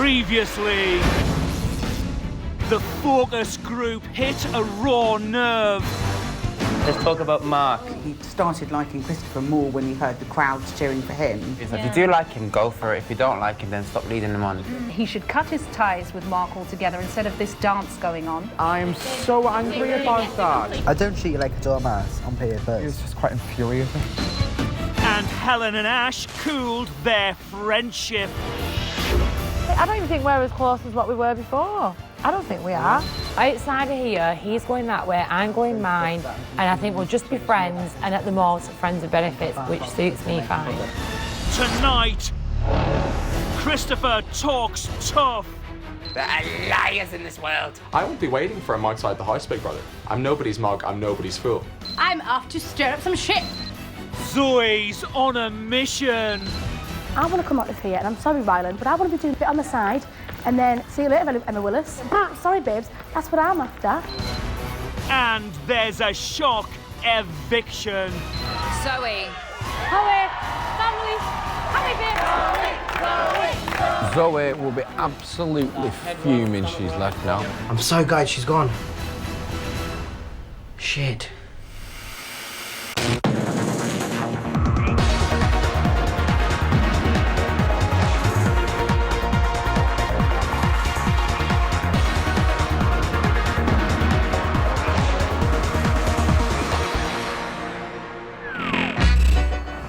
Previously, the focus group hit a raw nerve. Let's talk about Mark. He started liking Christopher more when he heard the crowds cheering for him. If you do like him, go for it. If you don't like him, then stop leading him on. He should cut his ties with Mark altogether instead of this dance going on. I'm so angry about that. I don't treat you like a dormouse on purpose. It's just quite infuriating. And Helen and Ash cooled their friendship. I don't even think we're as close as what we were before. I don't think we are. Outside of here, he's going that way, I'm going mine, and I think we'll just be friends, and at the most, friends with benefits, which suits me fine. Tonight, Christopher talks tough. There are liars in this world. I won't be waiting for him outside the house, big brother. I'm nobody's mug, I'm nobody's fool. I'm off to stir up some shit. Zoe's on a mission. I want to come out of here, and I'm sorry, Ryland, but I want to be doing a bit on the side, and then see you later, Emma Willis. Sorry, babes, that's what I'm after. And there's a shock eviction. Zoe. Chloe, family, happy babes. Zoe will be absolutely fuming she's left now. I'm so glad she's gone. Shit.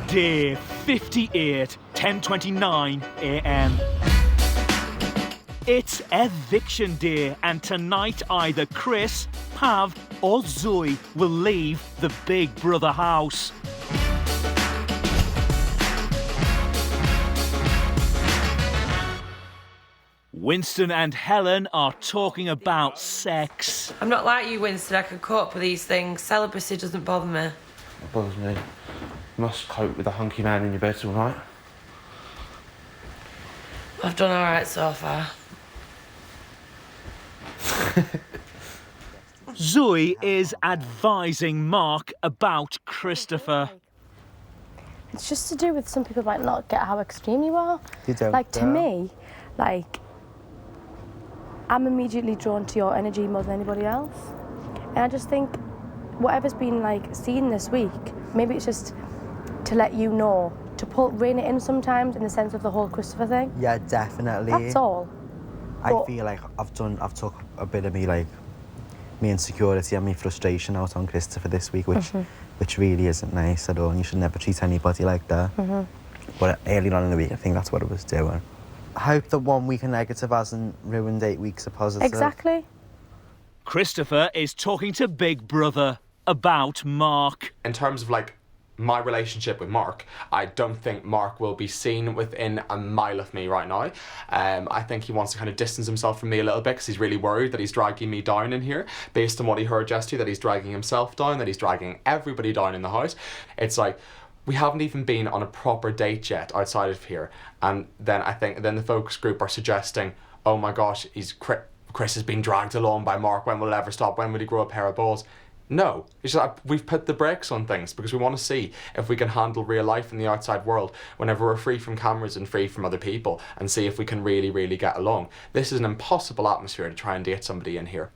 Day 58, 10:29 a.m. It's eviction day, and tonight either Chris, Pav, or Zoe will leave the Big Brother house. Winston and Helen are talking about sex. I'm not like you, Winston, I can cope with these things. Celibacy doesn't bother me. It bothers me. You must cope with a hunky man in your bed all night. I've done all right so far. Zoe is advising Mark about Christopher. It's just to do with some people might not get how extreme you are. You don't. Like, to me, like, I'm immediately drawn to your energy more than anybody else. And I just think whatever's been, like, seen this week, maybe it's just to let you know, to rein it in sometimes in the sense of the whole Christopher thing. Yeah, definitely. That's all. I feel like I've took a bit of me insecurity and me frustration out on Christopher this week, which really isn't nice at all. And you should never treat anybody like that. But early on in the week, I think that's what I was doing. I hope that 1 week of negative hasn't ruined 8 weeks of positive. Exactly. Christopher is talking to Big Brother about Mark. In terms of my relationship with Mark, I don't think Mark will be seen within a mile of me right now. I think he wants to kind of distance himself from me a little bit because he's really worried that he's dragging me down in here based on what he heard yesterday, that he's dragging himself down, that he's dragging everybody down in the house. It's like, we haven't even been on a proper date yet outside of here. And then I think the focus group are suggesting, oh my gosh, Chris has been dragged along by Mark. When will it ever stop? When will he grow a pair of balls? No, it's just like we've put the brakes on things because we want to see if we can handle real life in the outside world whenever we're free from cameras and free from other people, and see if we can really, really get along. This is an impossible atmosphere to try and date somebody in here.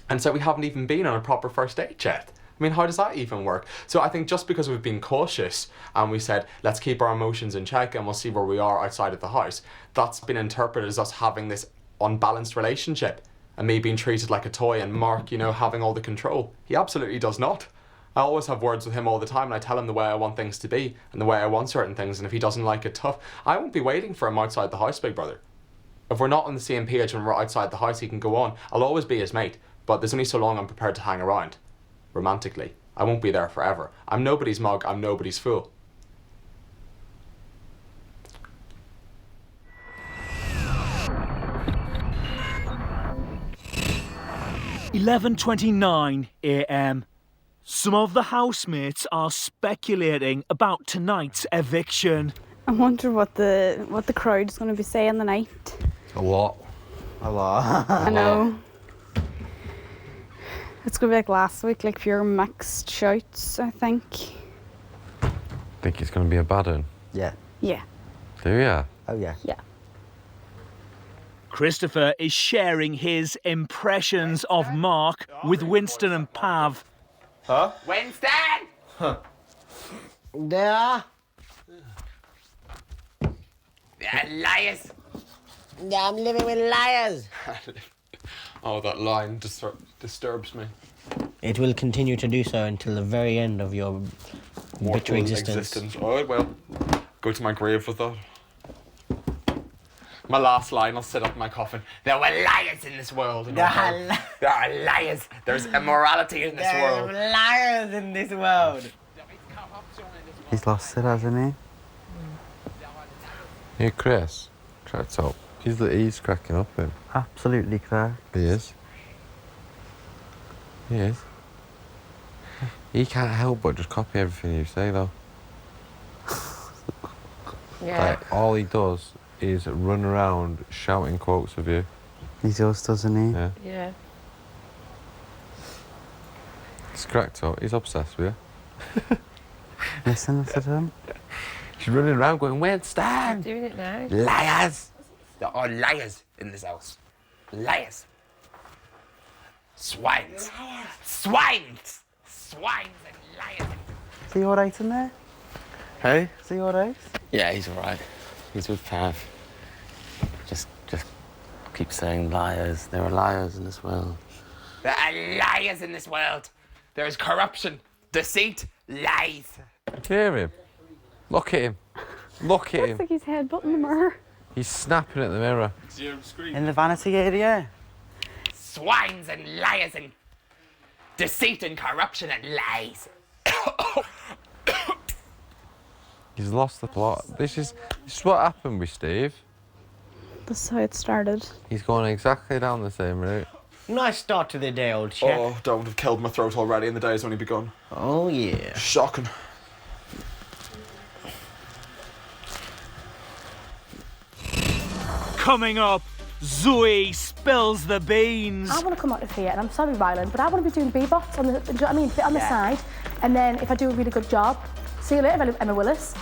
And so we haven't even been on a proper first date yet. I mean, how does that even work? So I think just because we've been cautious and we said, let's keep our emotions in check and we'll see where we are outside of the house, that's been interpreted as us having this unbalanced relationship. And me being treated like a toy, and Mark, having all the control. He absolutely does not. I always have words with him all the time, and I tell him the way I want things to be and the way I want certain things, and if he doesn't like it, tough. I won't be waiting for him outside the house, big brother. If we're not on the same page when we're outside the house, he can go on. I'll always be his mate, but there's only so long I'm prepared to hang around. Romantically. I won't be there forever. I'm nobody's mug, I'm nobody's fool. 11:29 a.m. Some of the housemates are speculating about tonight's eviction. I wonder what the crowd's going to be saying the night. A lot. A lot. I know. It's going to be like last week, like pure mixed shouts, I think. Think it's going to be a bad one? Yeah. Yeah. Do ya? Oh, yeah. Yeah. Christopher is sharing his impressions of Mark with Winston and Pav. Huh? Winston! Huh. There. They're liars. Yeah, I'm living with liars. Oh, that line disturbs me. It will continue to do so until the very end of your bitter existence. Oh, it will. Go to my grave with that. My last line, I'll sit up in my coffin. There were liars in this world. There are liars. There's immorality in this world. There are liars in this world. He's lost it, hasn't he? Hey, Chris. Cracked up. He's cracking up him. Absolutely cracked. He is. He is. He can't help but just copy everything you say, though. Yeah. Like, all he does is run around shouting quotes of you. He does, doesn't he? Yeah. Yeah. He's cracked up. He's obsessed with you. Listen to him. She's running around going, Winston! Doing it now. Liars. There are liars in this house. Liars. Swines. Swines. Swines and liars. Is he all right in there? Hey? Is he all right? Yeah, he's all right. He's with Pav. Just keep saying liars. There are liars in this world. There are liars in this world. There is corruption, deceit, lies. Hear him? Look at him. Look at him. Looks like he's headbutting the mirror. He's snapping at the mirror. In the vanity area? Swines and liars and deceit and corruption and lies. He's lost the plot. This is what happened with Steve. That's how it started. He's going exactly down the same route. Nice start to the day, old chap. Oh, don't have killed my throat already and the day's only begun. Oh, yeah. Shocking. Coming up, Zoe spills the beans. I want to come out of here, and I'm sorry, Ryland, but I want to be doing bebots on the, do you know what I mean, bit on the side, and then if I do a really good job, see you later, Emma Willis.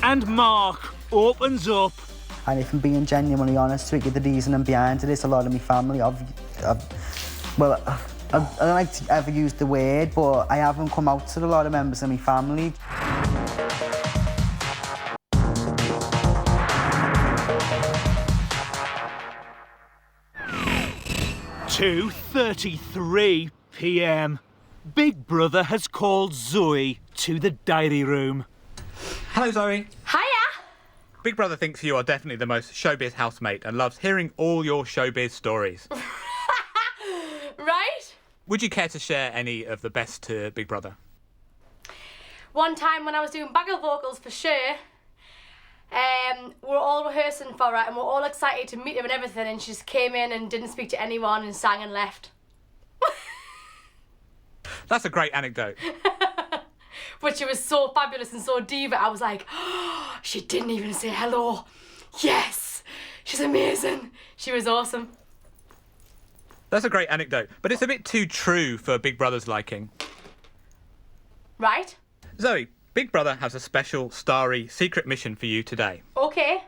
And Mark opens up. And if I'm being genuinely honest with you, the reason I'm behind it is a lot of my family. I don't like to ever use the word, but I haven't come out to a lot of members of my family. 2:33 p.m. Big Brother has called Zoe to the diary room. Hello, Zoe. Hiya! Big Brother thinks you are definitely the most showbiz housemate and loves hearing all your showbiz stories. Right? Would you care to share any of the best to Big Brother? One time when I was doing baggle vocals for Cher, we were all rehearsing for her and we were all excited to meet her and everything, and she just came in and didn't speak to anyone and sang and left. That's a great anecdote. But she was so fabulous and so diva. I was like, oh, she didn't even say hello. Yes, she's amazing. She was awesome. That's a great anecdote, but it's a bit too true for Big Brother's liking. Right? Zoe, Big Brother has a special, starry, secret mission for you today. Okay.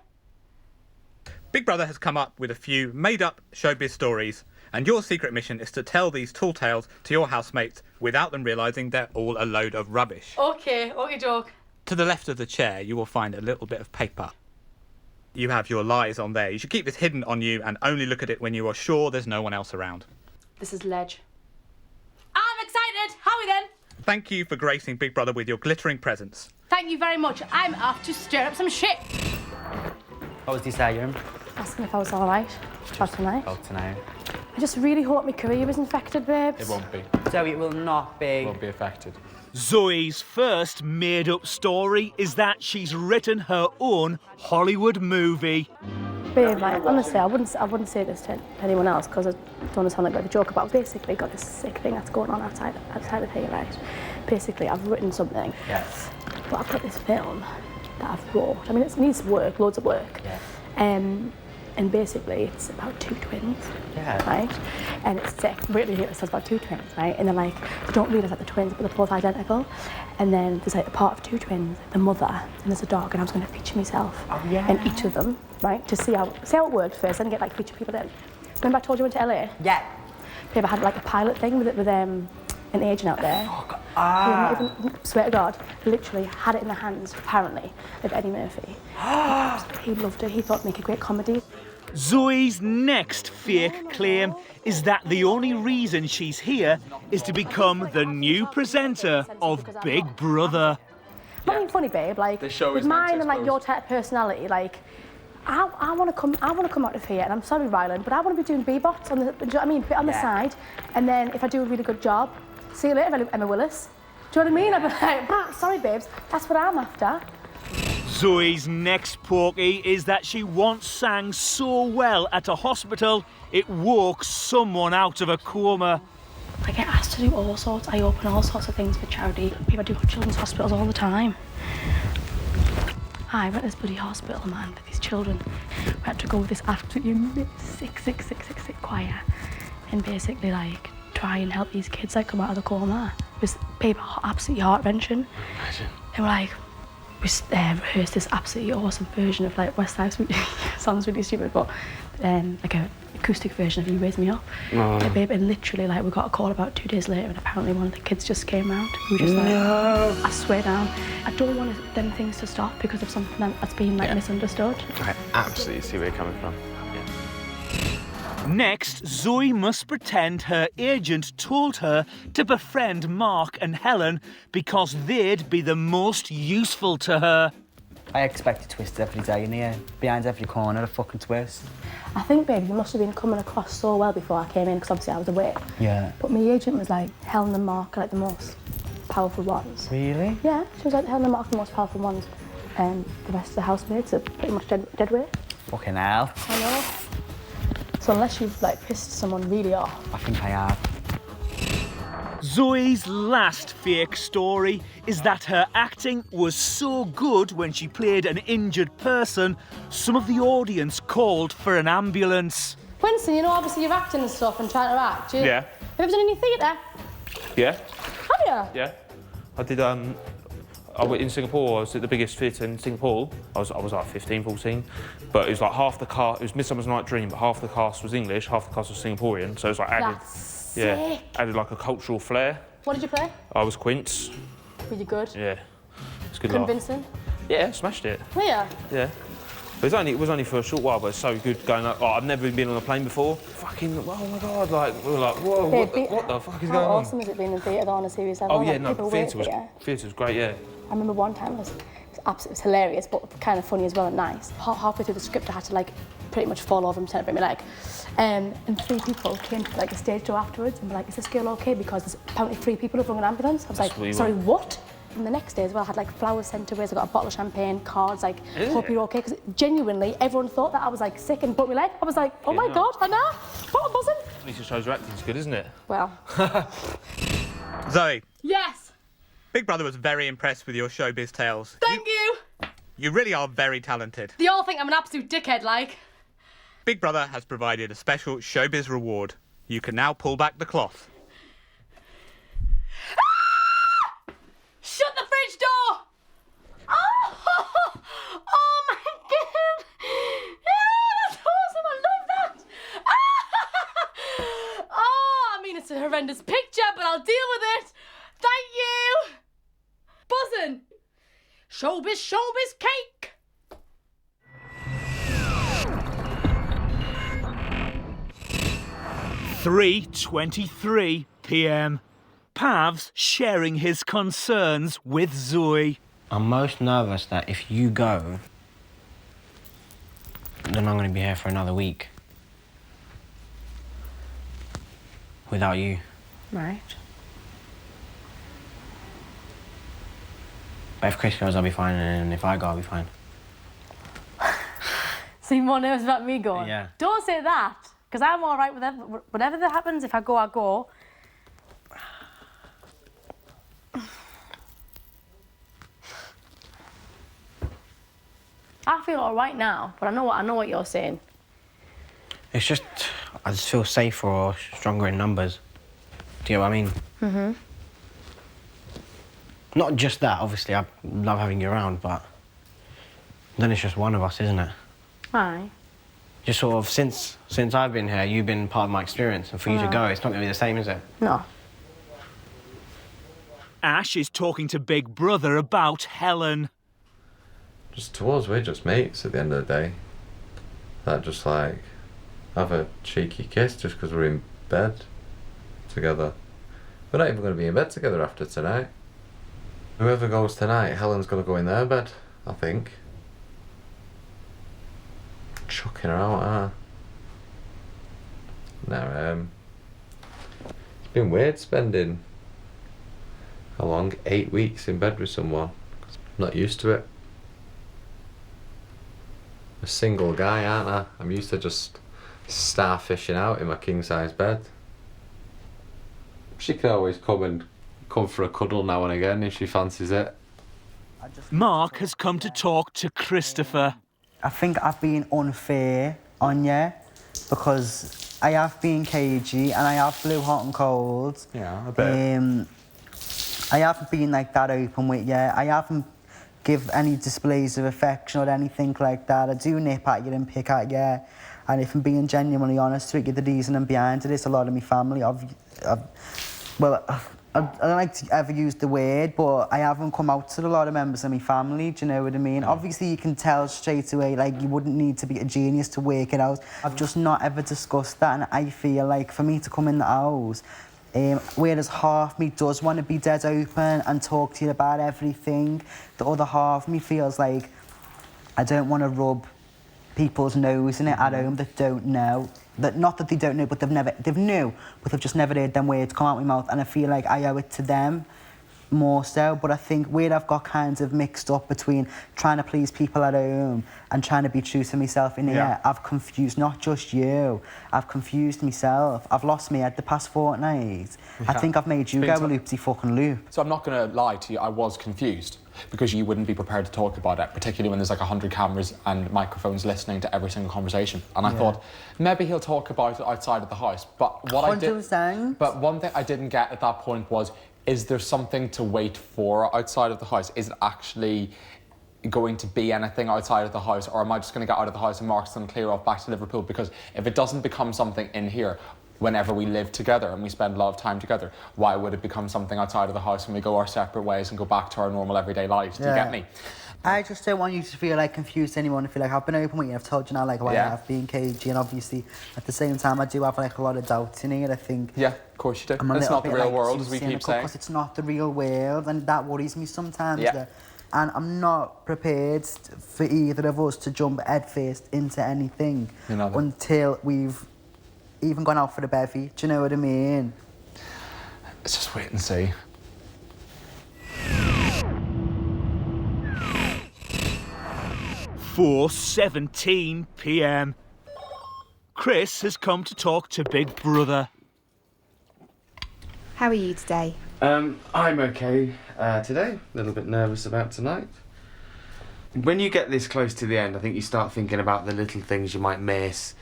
Big Brother has come up with a few made-up showbiz stories, and your secret mission is to tell these tall tales to your housemates without them realising they're all a load of rubbish. Okay, okie doke. To the left of the chair, you will find a little bit of paper. You have your lies on there. You should keep this hidden on you and only look at it when you are sure there's no one else around. This is ledge. I'm excited. How are we then? Thank you for gracing Big Brother with your glittering presence. Thank you very much. I'm off to stir up some shit. What was the saying? Asking if I was all right for tonight. Oh, tonight. I just really hope my career was infected, babes. It won't be. So it will not be. It won't be affected. Zoe's first made-up story is that she's written her own Hollywood movie. Babe, like, honestly, I wouldn't say this to anyone else because I don't want to sound like a bit of a joke, but I've basically got this sick thing that's going on outside of here, right? Basically, I've written something. Yes. But I've got this film that I've wrote. I mean, it needs work, loads of work. Yes. And basically, it's about 2 twins, Yeah. right? And it's sick. Really, it says about 2 twins, right? And then like, they don't realise that they're twins, but they're both identical. And then there's like a part of 2 twins, the mother, and there's a dog, and I was going to feature myself in each of them, right? To see how it worked first, and get like feature people in. Remember I told you I went to LA? Yeah. Babe, I had like a pilot thing with an agent out there. Who even, swear to God, literally had it in the hands, apparently, of Eddie Murphy. He loved it. He thought it'd make a great comedy. Zoe's next fake claim is that the only reason she's here is to become the new presenter of Big Brother. Not being funny, babe. Like The show with is meant to mine and like expose. your type of personality, like I want to come out of here, and I'm sorry, Ryland, but I want to be doing B-bots on the, do you know what I mean, bit on the side, and then if I do a really good job, see you later, Emma Willis. Do you know what I mean? I'll be like, sorry, babes, that's what I'm after. Zoe's next pokey is that she once sang so well at a hospital it woke someone out of a coma. I get asked to do all sorts. I open all sorts of things for charity. People do children's hospitals all the time. I went to this bloody hospital, man, for these children. We had to go with this absolutely sick choir and basically like try and help these kids like come out of the coma. It was absolutely heart-wrenching. Imagine. And we're like, we rehearsed this absolutely awesome version of like West Side Story. Sounds really stupid, but like a acoustic version of You Raise Me Up. Oh. Yeah, babe, and literally like we got a call about 2 days later, and apparently one of the kids just came round. We were just like, I swear down, I don't want them things to stop because of something that's been like misunderstood. I absolutely see where you're coming from. Next, Zoe must pretend her agent told her to befriend Mark and Helen because they'd be the most useful to her. I expect a twist every day in here. Behind every corner, a fucking twist. I think, babe, you must have been coming across so well before I came in, because obviously I was away. Yeah. But my agent was like, Helen and Mark are like the most powerful ones. Really? Yeah, she was like, Helen and Mark are the most powerful ones. And the rest of the housemates are pretty much dead weight. Fucking hell. I know. So unless you've like pissed someone really off. I think I have. Zoe's last fake story is that her acting was so good when she played an injured person, some of the audience called for an ambulance. Winston, you know, obviously you're acting and stuff and trying to act. Yeah. Have you ever done any theatre? Yeah. Have you? Yeah. I did, I went in Singapore, I was at the biggest theatre in Singapore. I was like 15, 14. But it was like half the cast, it was Midsummer's Night Dream, but half the cast was English, half the cast was Singaporean. So it was like added, That's sick. added like a cultural flair. What did you play? I was Quince. Were you good? Yeah. It's a good laugh. Convincing? Yeah, smashed it. Were you? Yeah. But it was only for a short while, but it's so good going up. I've never been on a plane before. Fucking, oh my God, like, we were like, whoa, what the fuck is going on? How awesome has it been in theatre on a series level? Oh yeah, like, no, people wait theatre was great, yeah. I remember one time it was hilarious, but kind of funny as well and nice. Halfway through the script, I had to like pretty much fall over and pretend to break my leg. And 3 people came to like the stage door afterwards and were like, "Is this girl okay?" Because there's apparently 3 people who've rung an ambulance. I was like, "Sorry, what?" And the next day as well, I had like flowers sent to us. I got a bottle of champagne, cards, like, "Hope you're okay." Because genuinely, everyone thought that I was like sick and broke my leg. I was like, "Oh my God, I know. What a buzzing." At least it shows your acting's good, isn't it? Well. Zoe, Yes. Big Brother was very impressed with your showbiz tales. Thank you. You really are very talented. They all think I'm an absolute dickhead, like. Big Brother has provided a special showbiz reward. You can now pull back the cloth. Shut the fridge door! Oh my God! Yeah, that's awesome, I love that! Oh, I mean, it's a horrendous picture, but I'll deal with it. Thank you! Buzzing! Showbiz cake! (3:23 p.m. Pav's sharing his concerns with Zoe. I'm most nervous that if you go, then I'm going to be here for another week. Without you. Right. But if Chris goes, I'll be fine, and if I go, I'll be fine. So you're more nervous about me going? Yeah. Don't say that, because I'm all right with whatever that happens. If I go, I go. I feel all right now, but I know what you're saying. It's just, I just feel safer or stronger in numbers. Do you know what I mean? Mm-hmm. Not just that, obviously, I love having you around, but then it's just one of us, isn't it? Aye. Just sort of, since I've been here, you've been part of my experience, and for you to go, it's not going to be the same, is it? No. Ash is talking to Big Brother about Helen. Just towards, we're just mates at the end of the day. That just like, have a cheeky kiss just because we're in bed together. We're not even going to be in bed together after tonight. Whoever goes tonight, Helen's going to go in their bed, I think. Chucking her out, huh? No, it's been weird spending, how long? 8 weeks in bed with someone. I'm not used to it. I'm a single guy, aren't I? I'm used to just starfishing out in my king-size bed. She can always come for a cuddle now and again if she fancies it. Mark has come to talk to Christopher. I think I've been unfair on you because I have been cagey and I have flew hot and cold. Yeah, I bet. I haven't been like that open with you. I haven't give any displays of affection or anything like that. I do nip at you and pick at you. And if I'm being genuinely honest with you, the reason I'm behind it is a lot of my family. I don't like to ever use the word, but I haven't come out to a lot of members of my family, do you know what I mean? Obviously, you can tell straight away, like, you wouldn't need to be a genius to work it out. I've just not ever discussed that, and I feel like for me to come in the house, whereas half me does want to be dead open and talk to you about everything, the other half me feels like I don't want to rub people's nose in it at home that don't know. That not that they don't know, but they've knew, but they've just never heard them words come out of my mouth, and I feel like I owe it to them more so. But I think where I've got kind of mixed up between trying to please people at home and trying to be true to myself in here, I've confused not just you, I've confused myself. I've lost my head the past fortnight. I think I've made you go a loopsy fucking loop. So I'm not going to lie to you, I was confused because you wouldn't be prepared to talk about it, particularly when there's like 100 cameras and microphones listening to every single conversation. And I thought, maybe he'll talk about it outside of the house. But what 100%. But one thing I didn't get at that point was, is there something to wait for outside of the house? Is it actually going to be anything outside of the house, or am I just going to get out of the house and Mark's going to clear off back to Liverpool? Because if it doesn't become something in here, whenever we live together and we spend a lot of time together, why would it become something outside of the house when we go our separate ways and go back to our normal everyday lives? Do you get me? I just don't want you to feel like confused anyone. I feel like I've been open with you. I've told you now like why I have been cagey, and obviously at the same time I do have like a lot of doubt in it. I think. Yeah, of course you do. It's not the real world, as we keep saying. Because it's not the real world, and that worries me sometimes. Yeah. And I'm not prepared for either of us to jump headfirst into anything until we've even gone out for a bevy. Do you know what I mean? Let's just wait and see. For 17 p.m. Chris has come to talk to Big Brother. How are you today? I'm okay today. A little bit nervous about tonight. When you get this close to the end, I think you start thinking about the little things you might miss.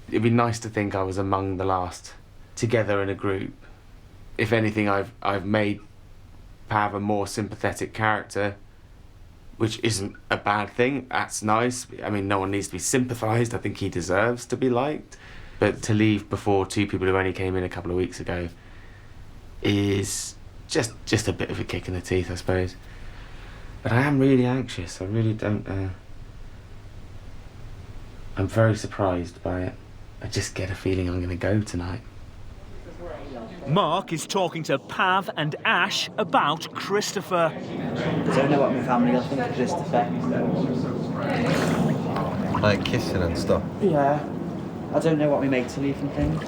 It'd be nice to think I was among the last together in a group. If anything, I've made Pav a more sympathetic character, which isn't a bad thing. That's nice. I mean, no one needs to be sympathised. I think he deserves to be liked. But to leave before two people who only came in a couple of weeks ago is just a bit of a kick in the teeth, I suppose. But I am really anxious. I really don't... I'm very surprised by it. I just get a feeling I'm going to go tonight. Mark is talking to Pav and Ash about Christopher. I don't know what my family will think of Christopher. Like kissing and stuff? Yeah. I don't know what my mates will even think.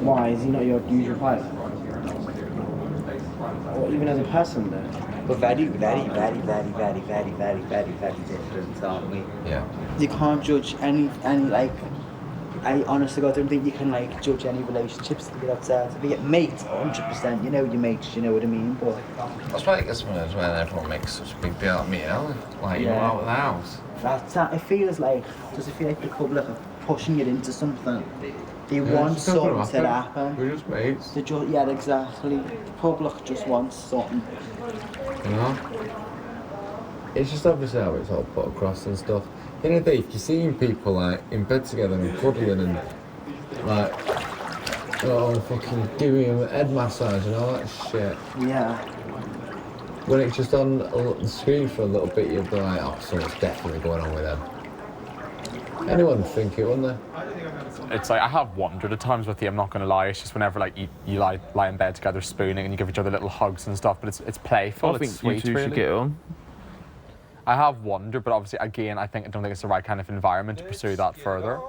Why? Is he not your usual type? Or even as a person, though? We're very, very, very, very, very, very, very, very, very different, aren't we? Yeah. You can't judge any like... I honestly, I don't think you can like judge any relationships that you're outside. If you get mates, 100%, you know your mates, you know what I mean. But that's why I guess when everyone makes such a big deal of me, like you out of the house. It feels like, does it feel like the couple of pushing it into something. They want it's not gonna something to happen. We're just mates. Yeah, exactly. The public just wants something. You know? It's just obviously how it's all put across and stuff. In a day, you're seeing people like in bed together and cuddling and like, fucking giving them a head massage and all that shit. Yeah. When it's just on the screen for a little bit, you'll be like, oh, something's definitely going on with them. Anyone would think it, wouldn't they? It's like, I have wondered at times with you, I'm not going to lie. It's just whenever like you lie in bed together spooning and you give each other little hugs and stuff, but it's playful, it's sweet, you two really. should get on. I have wondered, but obviously, again, I don't think it's the right kind of environment to pursue that further.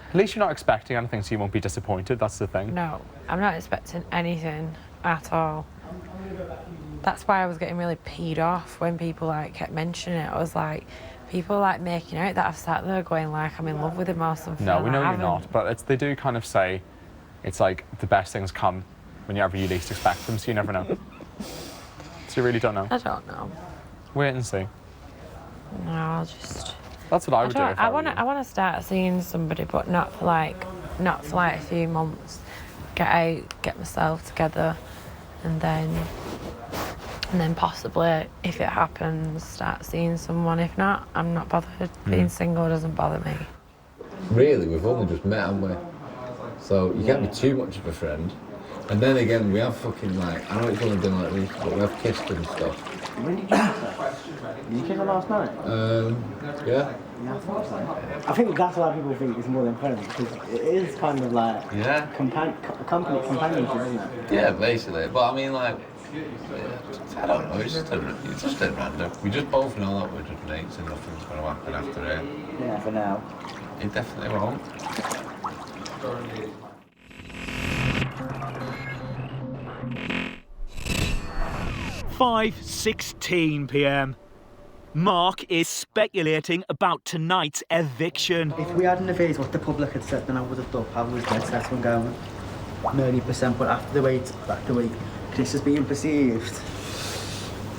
At least you're not expecting anything, so you won't be disappointed, that's the thing. No, I'm not expecting anything at all. That's why I was getting really peed off when people like kept mentioning it. I was like, people like making out that I've sat there going like I'm in love with him or something. No, we know I you're haven't. not, but they do kind of say it's like the best things come whenever you least expect them, so you never know. So you really don't know. I don't know. Wait and see. No, I'll just. That's what I would do. If I want to start seeing somebody, but not for like a few months. Get out, get myself together, and then possibly, if it happens, start seeing someone. If not, I'm not bothered. Being single doesn't bother me. Really, we've only just met, haven't we? So you can't be too much of a friend. And then again, we have fucking like, I know it's only been like weeks, but we have kissed and stuff. When did you kiss her? Did you kiss her last night? Yeah. I think that's why people think it's more than friends, because it is kind of like companionship, isn't it? Yeah, basically. But I mean, like, I don't know, it's just a random. We just both know that we're just mates and nothing's going to happen after it. Yeah, for now. It definitely won't. 5:16 p.m. Mark is speculating about tonight's eviction. If we hadn't phase what the public had said, then I would have thought I was dead set on going 90%. But after the way Chris is being perceived,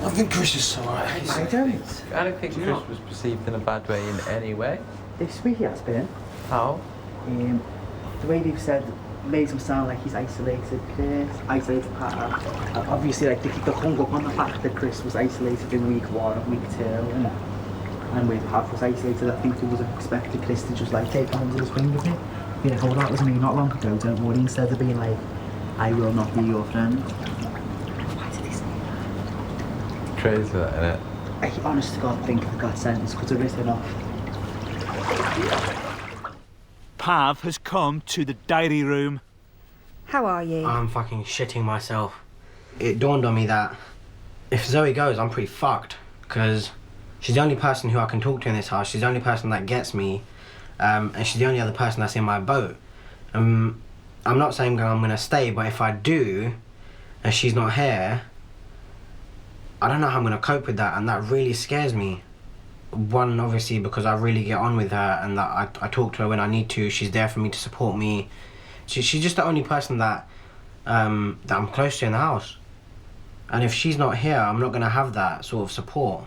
I think Chris is alright. I don't. I don't think Chris was perceived in a bad way in any way. This week he has been. How? The way they've said makes him sound like he's isolated Chris, isolated Pat. Obviously, like they hung up on the fact that Chris was isolated in week 1 and week 2, and when Pat was isolated, I think they would have expected Chris to just like take him under his wing with it. Be like, oh, that was me not long ago, don't worry, instead of being like, I will not be your friend. Why did he say that? Crazy that, innit? I honest to God think that sentence could have written off. Pav has come to the diary room. How are you? I'm fucking shitting myself. It dawned on me that if Zoe goes, I'm pretty fucked. Because she's the only person who I can talk to in this house. She's the only person that gets me. And she's the only other person that's in my boat. I'm not saying I'm going to stay, but if I do, and she's not here, I don't know how I'm going to cope with that. And that really scares me. One, obviously, because I really get on with her and that I talk to her when I need to. She's there for me to support me. She's just the only person that I'm close to in the house. And if she's not here, I'm not going to have that sort of support.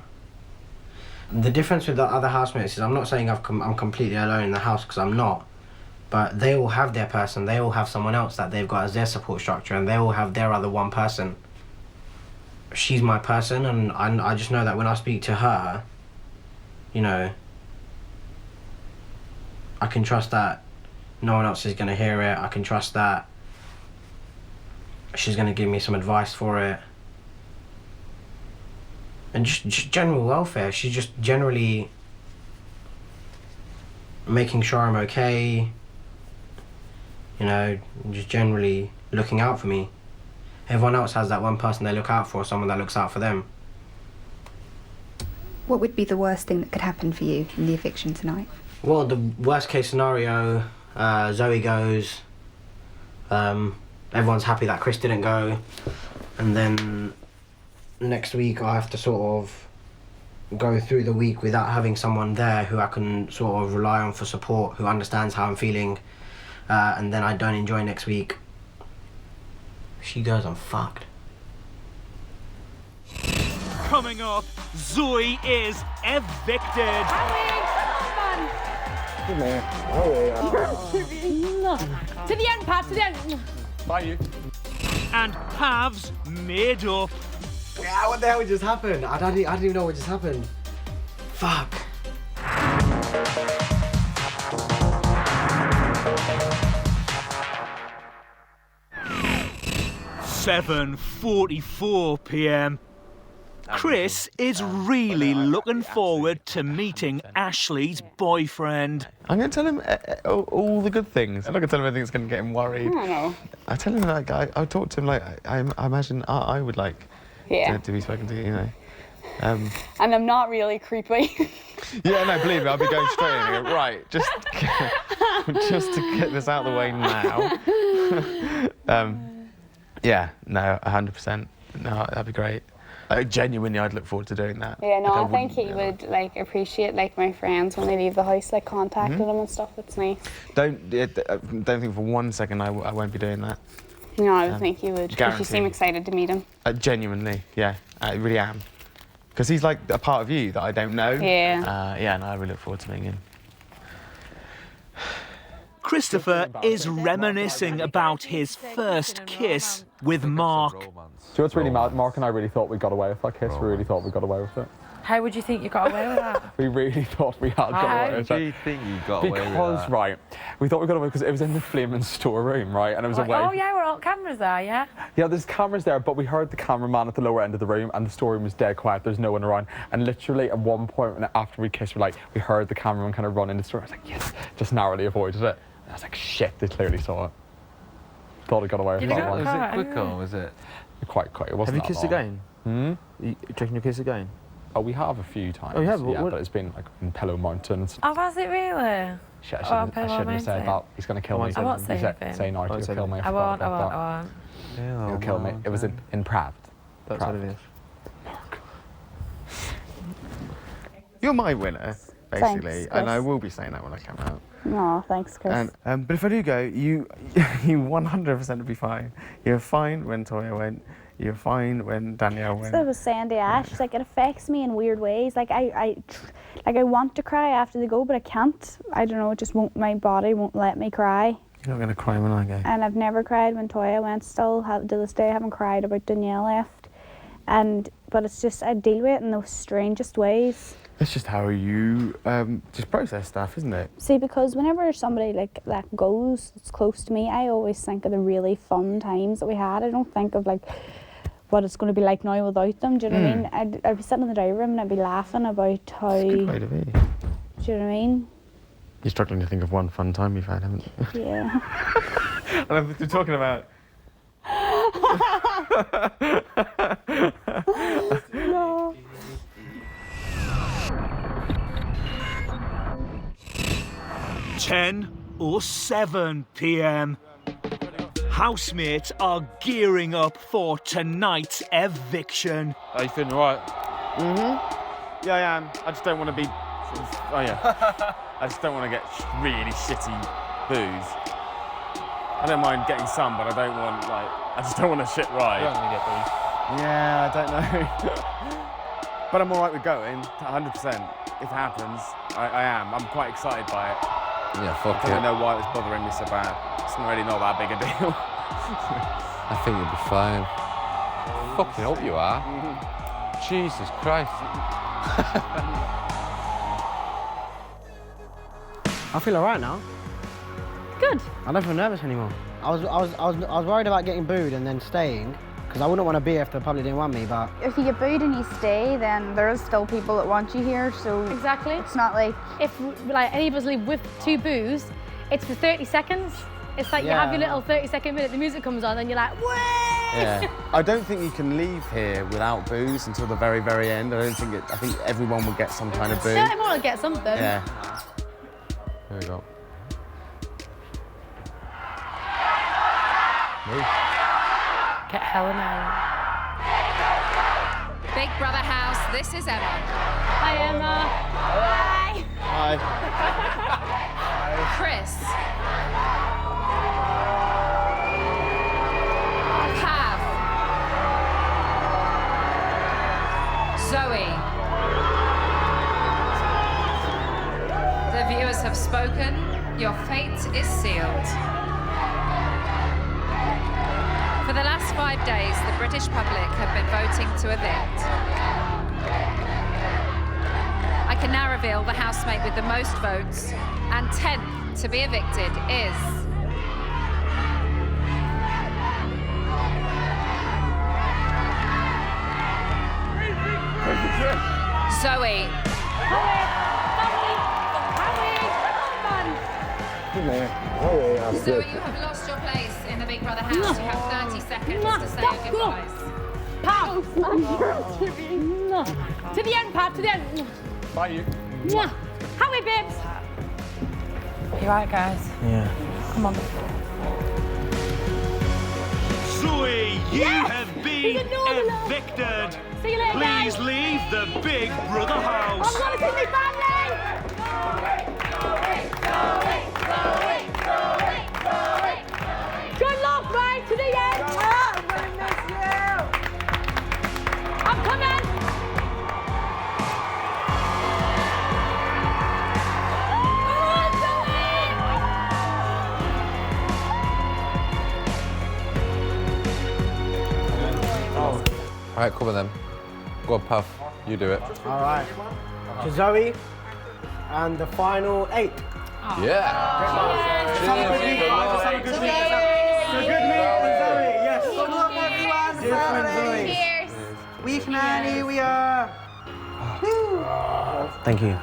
The difference with the other housemates is I'm not saying I'm completely alone in the house, because I'm not. But they all have their person. They all have someone else that they've got as their support structure, and they all have their other one person. She's my person, and I just know that when I speak to her, you know, I can trust that no one else is going to hear it. I can trust that she's going to give me some advice for it. And just general welfare. She's just generally making sure I'm okay. You know, just generally looking out for me. Everyone else has that one person they look out for, someone that looks out for them. What would be the worst thing that could happen for you in the eviction tonight? Well, the worst case scenario, Zoe goes, everyone's happy that Chris didn't go, and then next week I have to sort of go through the week without having someone there who I can sort of rely on for support, who understands how I'm feeling, and then I don't enjoy next week. If she goes, I'm fucked. Coming up, Zoe is evicted. To the end, Pat, to the end. Bye, you. And Pav's made up. Yeah, what the hell just happened? I don't even know what just happened. Fuck. 7:44 p.m. Chris is really looking forward to meeting Ashley's boyfriend. I'm going to tell him all the good things. I'm not going to tell him anything that's going to get him worried. I don't know. I tell him, like, I'll talk to him like I imagine I would like to be spoken to, you know. And I'm not really creepy. Yeah, no, believe me, I'll be going straight in and go, right, just to get this out of the way now. Yeah, no, 100%. No, that'd be great. Genuinely, I'd look forward to doing that. Yeah, no, like, I think he would like appreciate like my friends when they leave the house, like contacting them and stuff. It's nice. Don't think for 1 second I won't be doing that. No, I would think you would because you seem excited to meet him. Genuinely, yeah, I really am. Because he's like a part of you that I don't know. Yeah. Yeah, no, I really look forward to meeting him. Christopher is reminiscing about his first kiss with Mark. Do you know what's really mad? Mark and I really thought we got away with that kiss. We really thought we got away with it. How would you think you got away with that? We really thought we had got away with it. How do you think you got away with that? Because, right, we thought we got away because it was in the flaming storeroom, right? And it was away. Oh, yeah, we're all cameras there, yeah? Yeah, there's cameras there, but we heard the cameraman at the lower end of the room and the storeroom was dead quiet. There's no one around. And literally at one point after we kissed, we heard the cameraman kind of run in the store. I was like, yes, just narrowly avoided it. And I was like, shit, they clearly saw it. Thought it got away with that one. Was it quick or was it? Quite quick. It wasn't Have you kissed again? You checking your kiss again? Oh, we have a few times. Oh, you have? Yeah, but it's been like in Pillow Mountains. Oh, has it really? Shit, I shouldn't have said that. He's going to kill me. I won't say anything. Say no, he'll kill me. I won't. Yeah, he'll kill me. It was in Pratt. That's what it is. Mark. You're my winner, basically, Thanks, and I Chris. will be saying that when I come out. No, thanks, Chris. But if I do go, you 100% will be fine. You're fine when Toya went. You're fine when Danielle went. So I was saying to Ash, like it affects me in weird ways. Like I want to cry after they go, but I can't. I don't know. It just won't. My body won't let me cry. You're not going to cry when I go. And I've never cried when Toya went. Still, to this day, I haven't cried about Danielle left. But it's just I deal with it in the strangest ways. It's just how you just process stuff, isn't it? See, because whenever somebody like that goes, it's close to me, I always think of the really fun times that we had. I don't think of like what it's going to be like now without them. Do you know what I mean? I'd be sitting in the diary room and I'd be laughing about how. It's a good way to be. Do you know what I mean? You're struggling to think of one fun time you've had, haven't you? Yeah. And I'm talking about. No. 10:07 p.m. Housemates are gearing up for tonight's eviction. Are you feeling alright? Yeah, I am. I just don't want to be. Oh yeah. I just don't want to get really shitty booze. I don't mind getting some, but I don't want I just don't want a shit ride. You don't want to get booze. Yeah, I don't know. But I'm alright with going, 100%. If it happens, I am. I'm quite excited by it. Yeah, fuck I it. don't know why it was bothering me so bad. It's really not that big a deal. I think you'll be fine. Fucking hope you are. Jesus Christ. I feel alright now. Good. I don't feel nervous anymore. I was worried about getting booed and then staying, because I wouldn't want to be if they probably didn't want me, but... If you get booed and you stay, then there is still people that want you here, so... Exactly. It's not like... If like any of us leave with 2 boos, it's for 30 seconds. It's like you have your little 30-second minute, the music comes on and you're like, whee! Yeah. I don't think you can leave here without booze until the very, very end. I think everyone will get some kind of booze. Yeah, everyone will get something. Yeah. There we go. Get Helen out. Big Brother House, this is Emma. Hi, Emma. Hi. Hi. Chris. Pav. Zoe. The viewers have spoken Your fate is sealed. For the last 5 days, the British public have been voting to evict. I can now reveal the housemate with the most votes, and 10th to be evicted is... Zoe. Zoe, you have lost your place in the Big Brother house. You have 30 seconds to say your goodbyes. Pat! To the end, Pat, to the end. Bye, you. Howie, babes. You right, guys? Yeah. Come on. Zoe, you have been evicted. See you later, Please guys. leave the Big Brother house. I'm going to see my family. Good luck, right to the end. I'm going to miss you. I'm coming. All right, come on then. Go on, Puff. You do it. All right. To Zoe and the final 8. Yeah. Cheers. We can, here we are. Thank you.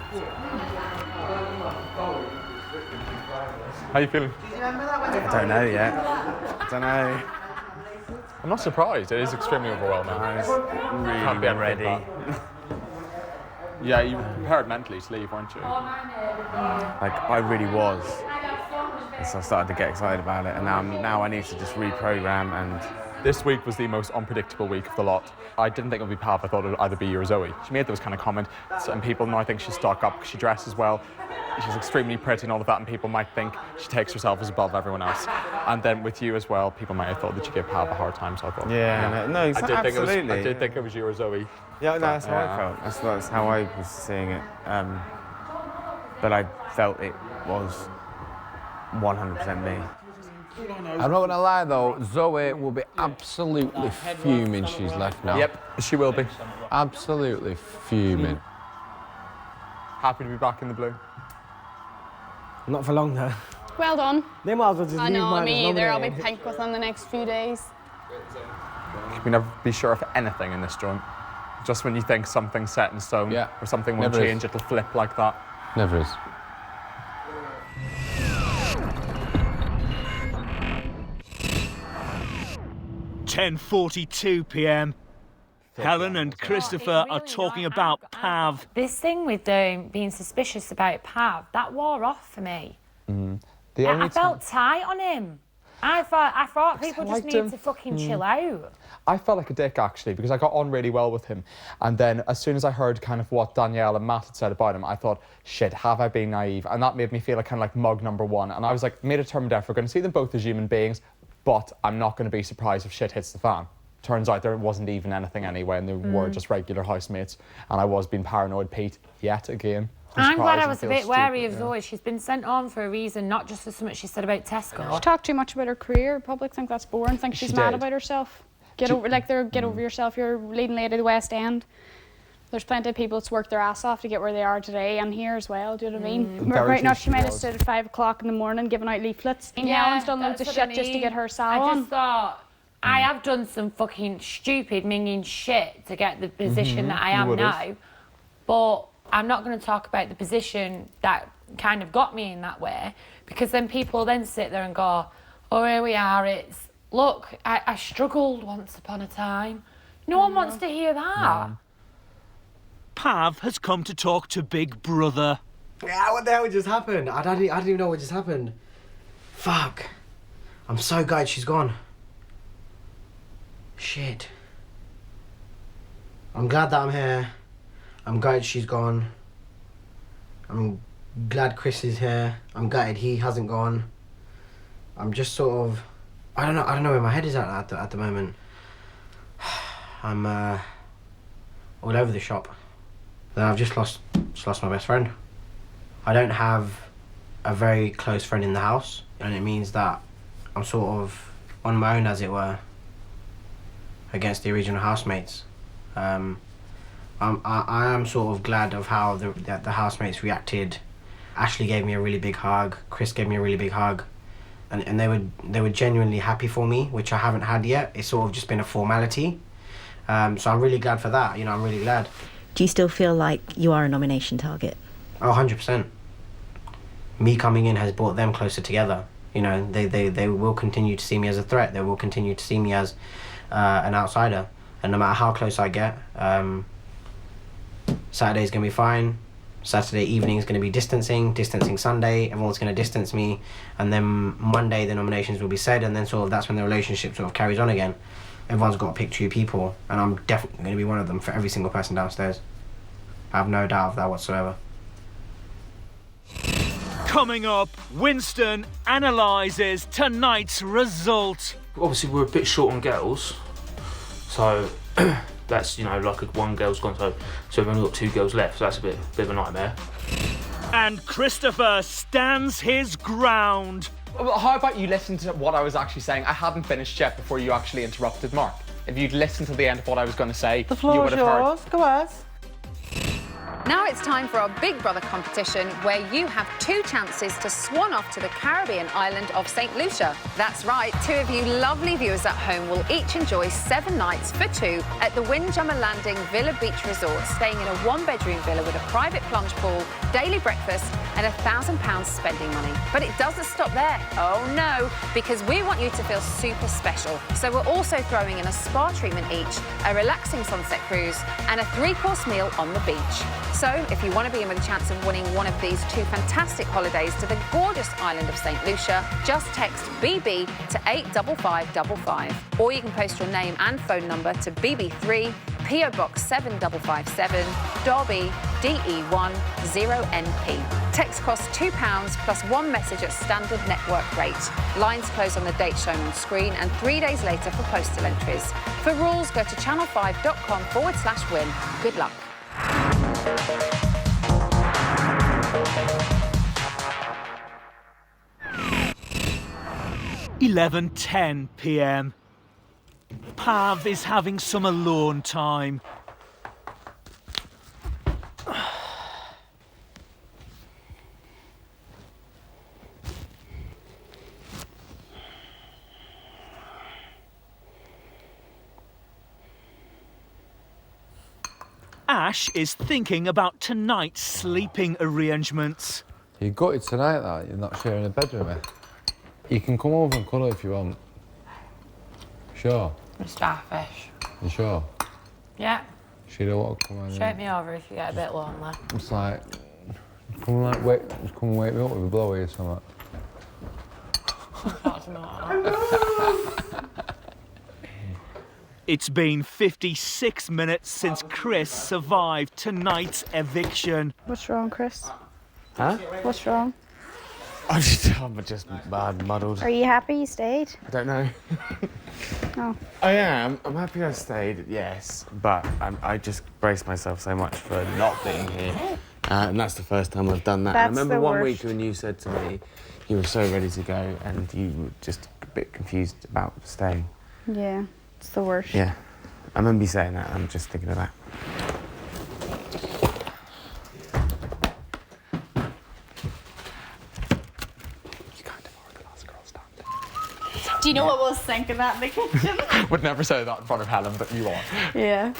How you feeling? I don't know yet. I don't know. I'm not surprised. It is extremely overwhelming. I was really ready. Yeah, you were prepared mentally to leave, weren't you? Like, I really was. And so I started to get excited about it, and now I need to just reprogram and... This week was the most unpredictable week of the lot. I didn't think it would be Pav. I thought it would either be you or Zoe. She made those kind of comments, and people now think she's stuck up because she dresses well. She's extremely pretty and all of that, and people might think she takes herself as above everyone else. And then with you as well, people might have thought that you gave Pav a hard time, so I thought... Yeah, no, absolutely. I did think it was you or Zoe. Yeah, no, that's how I felt. That's how I was seeing it. But I felt it was 100% me. I'm not gonna lie though, Zoe will be absolutely fuming she's left now. Yep, she will be. Absolutely fuming. Happy to be back in the blue. Not for long though. Well done. They might as well just I leave know, mine as me either. I'll be nominated. pink within the next few days. You can never be sure of anything in this joint. Just when you think something's set in stone or something won't Never is. change, it'll flip like that. Never is. (10:42 p.m). Helen and Christopher are talking about Pav. This thing with being suspicious about Pav, that wore off for me. I felt tight on him. I thought people just need to fucking chill out. I felt like a dick, actually, because I got on really well with him. And then as soon as I heard kind of what Danielle and Matt had said about him, I thought, shit, have I been naive? And that made me feel like kind of like mug number one. And I was like, made a determined effort. We're going to see them both as human beings, but I'm not going to be surprised if shit hits the fan. Turns out there wasn't even anything anyway, and they were just regular housemates. And I was being paranoid, Pete, yet again. I'm glad I was a bit wary of Zoe. She's been sent on for a reason, not just for something she said about Tesco. She talked too much about her career. Public think that's boring. Think she's mad about herself. Get over yourself. You're leading lady of the West End. There's plenty of people that's worked their ass off to get where they are today, and here as well. Do you know what I mean? Right enough, she might have stood at 5 o'clock in the morning giving out leaflets. Helen's done loads of shit just to get her salon. I just thought, I have done some fucking stupid minging shit to get the position that I am now, but I'm not going to talk about the position that kind of got me in that way, because then people then sit there and go, oh, here we are, it's, look, I struggled once upon a time. No one wants to hear that. No. Pav has come to talk to Big Brother. Yeah, what the hell just happened? I didn't even know what just happened. Fuck. I'm so glad she's gone. Shit. I'm glad that I'm here. I'm glad she's gone. I'm glad Chris is here. I'm gutted he hasn't gone. I'm just sort of... I don't know where my head is at the moment. I'm all over the shop. Then I've just lost my best friend. I don't have a very close friend in the house, and it means that I'm sort of on my own, as it were, against the original housemates. I am sort of glad of how the housemates reacted. Ashley gave me a really big hug. Chris gave me a really big hug, and they were genuinely happy for me, which I haven't had yet. It's sort of just been a formality. So I'm really glad for that. You know, I'm really glad. Do you still feel like you are a nomination target? Oh, 100%. Me coming in has brought them closer together. You know, they will continue to see me as a threat. They will continue to see me as an outsider. And no matter how close I get, Saturday's going to be fine. Saturday evening is going to be distancing Sunday, everyone's going to distance me. And then Monday the nominations will be said, and then sort of that's when the relationship sort of carries on again. Everyone's got to pick 2 people, and I'm definitely going to be one of them for every single person downstairs. I have no doubt of that whatsoever. Coming up, Winston analyses tonight's result. Obviously, we're a bit short on girls, so that's, you know, like one girl's gone, so we've only got 2 girls left, so that's a bit of a nightmare. And Christopher stands his ground. Well, how about you listen to what I was actually saying? I hadn't finished yet before you actually interrupted Mark. If you'd listened to the end of what I was going to say, the floor you would is have heard. yours. Go ahead. Now it's time for our Big Brother competition, where you have 2 chances to swan off to the Caribbean island of St. Lucia. That's right, 2 of you lovely viewers at home will each enjoy 7 nights for 2 at the Windjammer Landing Villa Beach Resort, staying in a 1-bedroom villa with a private plunge pool, daily breakfast and £1,000 spending money. But it doesn't stop there. Oh no, because we want you to feel super special. So we're also throwing in a spa treatment each, a relaxing sunset cruise and a 3-course meal on the beach. So, if you want to be in with a chance of winning one of these 2 fantastic holidays to the gorgeous island of St. Lucia, just text BB to 85555. Or you can post your name and phone number to BB3, PO Box 7557, Derby, DE1 0NP. Text costs £2 plus 1 message at standard network rate. Lines close on the date shown on screen and 3 days later for postal entries. For rules, go to channel5.com/win. Good luck. 11:10 p.m. Pav is having some alone time. Ash is thinking about tonight's sleeping arrangements. You got it tonight that you're not sharing a bedroom with. You can come over and cuddle if you want. Sure. I'm starfish. You sure? Yeah. She don't want to come on. Straight me over if you get a bit lonely. It's like, come and wake me up with a blowy or something. It's been 56 minutes since Chris survived tonight's eviction. What's wrong, Chris? Huh? What's wrong? I'm just bad muddled. Are you happy you stayed? I don't know. Oh. I am. I'm happy I stayed, yes. But I just braced myself so much for not being here. And that's the first time I've done that. That's I remember the one worst. week when you said to me you were so ready to go and you were just a bit confused about staying. Yeah, it's the worst. Yeah. I remember you saying that. I'm just thinking of that. Do you know what was thinking that in the kitchen? Would never say that in front of Helen, but you are. Yeah.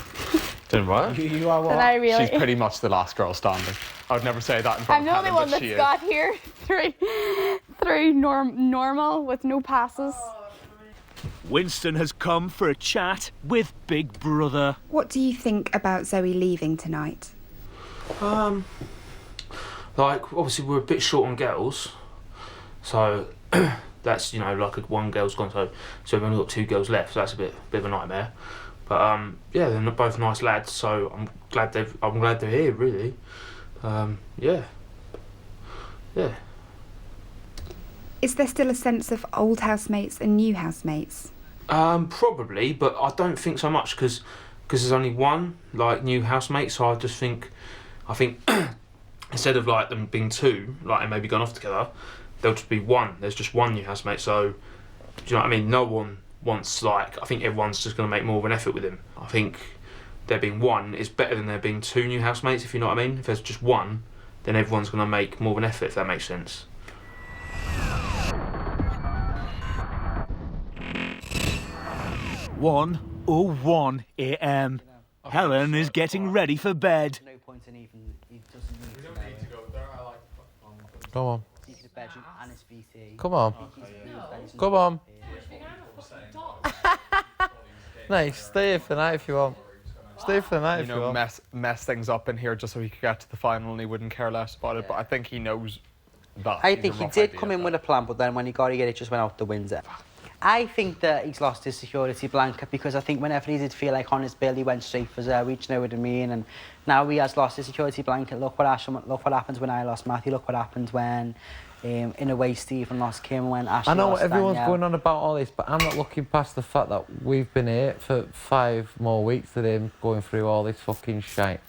Did what? You are what? Did I really? She's pretty much the last girl standing. I would never say that in front I'm of the only Helen, one but that's she got here through normal with no passes. Winston has come for a chat with Big Brother. What do you think about Zoe leaving tonight? Like, obviously we're a bit short on girls, so that's, you know, like one girl's gone, so we've only got 2 girls left, so that's a bit of a nightmare. But yeah, they're both nice lads, so I'm glad they're here, really. Yeah. Is there still a sense of old housemates and new housemates? Probably, but I don't think so much because there's only one like new housemate, so I think instead of like them being two, like and maybe gone off together, there'll just be one. There's just one new housemate. So, do you know what I mean? No one wants like. I think everyone's just going to make more of an effort with him. I think there being one is better than there being two new housemates. If you know what I mean. If there's just one, then everyone's going to make more of an effort. If that makes sense. 1:01 a.m. Helen is getting ready for bed. Come on. Come on. Come on. Nice. Stay here for the night if you want. Stay for the night if you want. Mess things up in here just so he could get to the final and he wouldn't care less about it. But I think he knows that. I think he did come in with a plan, but then when he got it just went out the window. I think that he's lost his security blanket because I think whenever he did feel like on his bill, he went straight for Zoe, you know what I mean? And now he has lost his security blanket. Look what happened when I lost Matthew. Look what happened when, in a way, Stephen lost Kim. When Ashley I know lost everyone's Danielle. going on about all this, but I'm not looking past the fact that we've been here for 5 more weeks with him going through all this fucking shite.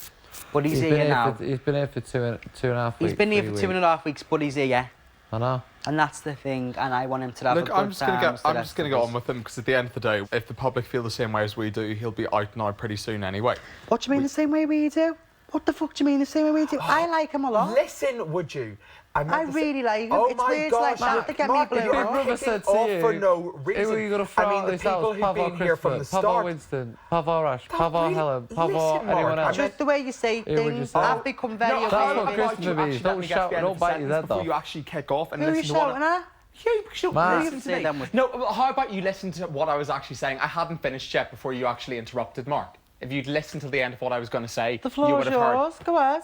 But he's here now. He's been here for two and a half weeks. He's been here for 2.5 weeks, but he's here. I know. And that's the thing, and I want him to have a good time. I'm just going to get on with him because at the end of the day, if the public feel the same way as we do, he'll be out now pretty soon anyway. What do you mean the same way we do? What the fuck do you mean the same way we do? I like him a lot. Listen, would you? I really like him. Oh it's my words gosh, like that that get Mark, me blue. you're brother said to off you, for no reason. Who are you going to throw out the this people house? who've Pavel been here from the Pavel start. Winston, Pavel Ash, Pavel Helen, Pavel Listen, Mark, anyone else. Just the way you say Who would you things, say? I've become very No, aware that's of what it. Christopher means. Don't shout, don't bite your head before off. you actually kick off and Who are you listen to what shouting at? Listen to me. No, how about you listen to what I was actually saying? I hadn't finished yet before you actually interrupted Mark. If you'd listened to the end of what I was going to say, The floor you is would have heard. yours. Go ahead.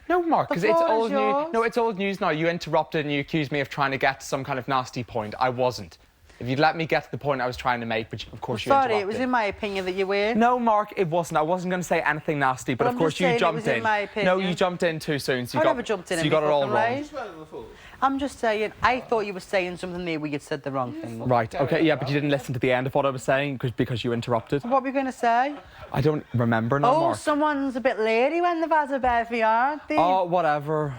No, Mark, because The it's floor is old news. yours. No, it's old news now. You interrupted and you accused me of trying to get to some kind of nasty point. I wasn't. If you'd let me get to the point I was trying to make, but of course you interrupted. Sorry, it was in my opinion that you were. No, Mark, it wasn't. I wasn't going to say anything nasty, but Well, of I'm course just you saying it jumped was in in. my No, opinion. you jumped in too soon, so I you never got, jumped in so and you got it all fucking wrong. lies. I'm just saying, I thought you were saying something there where you'd said the wrong thing. Right, okay, yeah, but you didn't listen to the end of what I was saying because you interrupted. What were you going to say? I don't remember now, Oh, Mark. someone's a bit lady when they've had a baby, aren't they? Oh, whatever.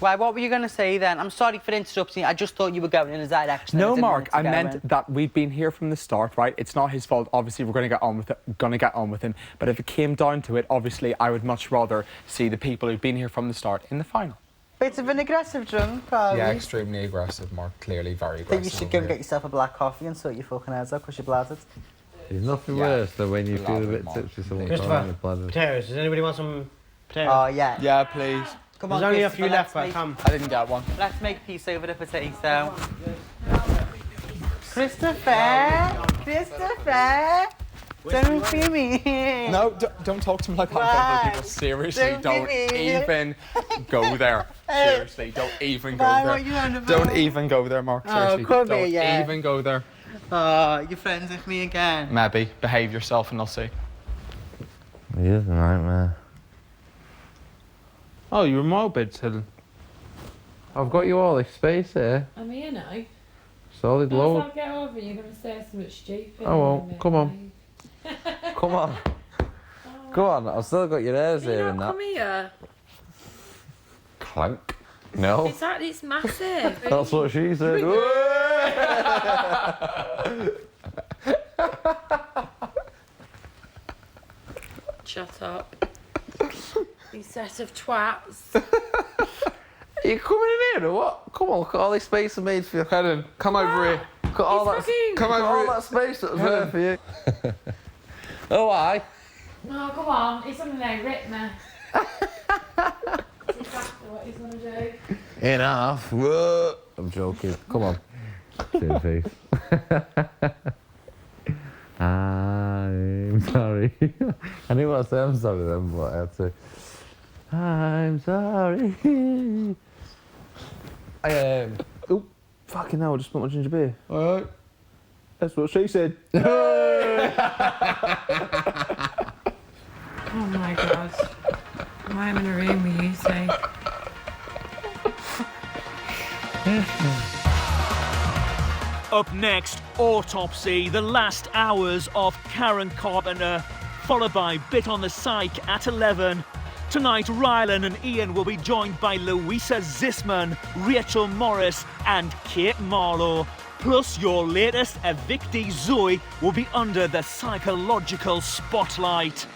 Why, what were you going to say then? I'm sorry for interrupting you. I just thought you were going in a direction. No, I didn't Mark, want to I go meant in. that we've been here from the start, right? It's not his fault. Obviously, we're going to get on with him. But if it came down to it, obviously, I would much rather see the people who've been here from the start in the final. Bit of an aggressive drunk, probably. Yeah, extremely aggressive, Mark. Clearly very I aggressive. think you should go and get yourself a black coffee and sort your fucking heads out because you're bladdered. There's nothing worse than when you feel a bit tipsy, someone calling you bloody. Potatoes. Does anybody want some potatoes? Oh, yeah. Yeah, please. Come There's on, only a Christopher, few left, let's but come. I didn't get one. Let's make peace over the potato. Christopher! Christopher! Don't be mean. No, don't talk to me like that in front of other people. Seriously, don't even go there. Seriously, don't even go Why, there. what you on about? Don't even go there, Mark. Oh, Seriously, come don't here, yeah. even go there. Oh, you're friends with me again. Maybe. Behave yourself and I'll see. He is a nightmare. Oh, you're in my bed, Helen. I've got you all this space here. I'm here now. Solid Once load. I get over, you're going to say something stupid. I won't. Come on. Come on. Come on, I've still got your hairs here and that. Come here. Clank. No. It's massive. That's what she said. Shut up. You set of twats. Are you coming in here or what? Come on, look at all this space I made for you. Helen, come over here. Look at all that, Come look at over all here. that space that was there for you. Oh, aye. No, come on. He's going to rip me. That's exactly what he's going to do. Enough. Whoa. I'm joking. Come on. See the face. I'm sorry. I didn't want to say I'm sorry then, but I had to. I'm sorry. Oh, fucking hell, I just put my ginger beer. Alright. That's what she said. Oh my god. Why am I in a room with you two? Up next, Autopsy, the last hours of Karen Carpenter, followed by Bit on the Psych at 11. Tonight, Rylan and Ian will be joined by Louisa Zisman, Rachel Morris and Kate Marlowe. Plus, your latest evictee Zoe will be under the psychological spotlight.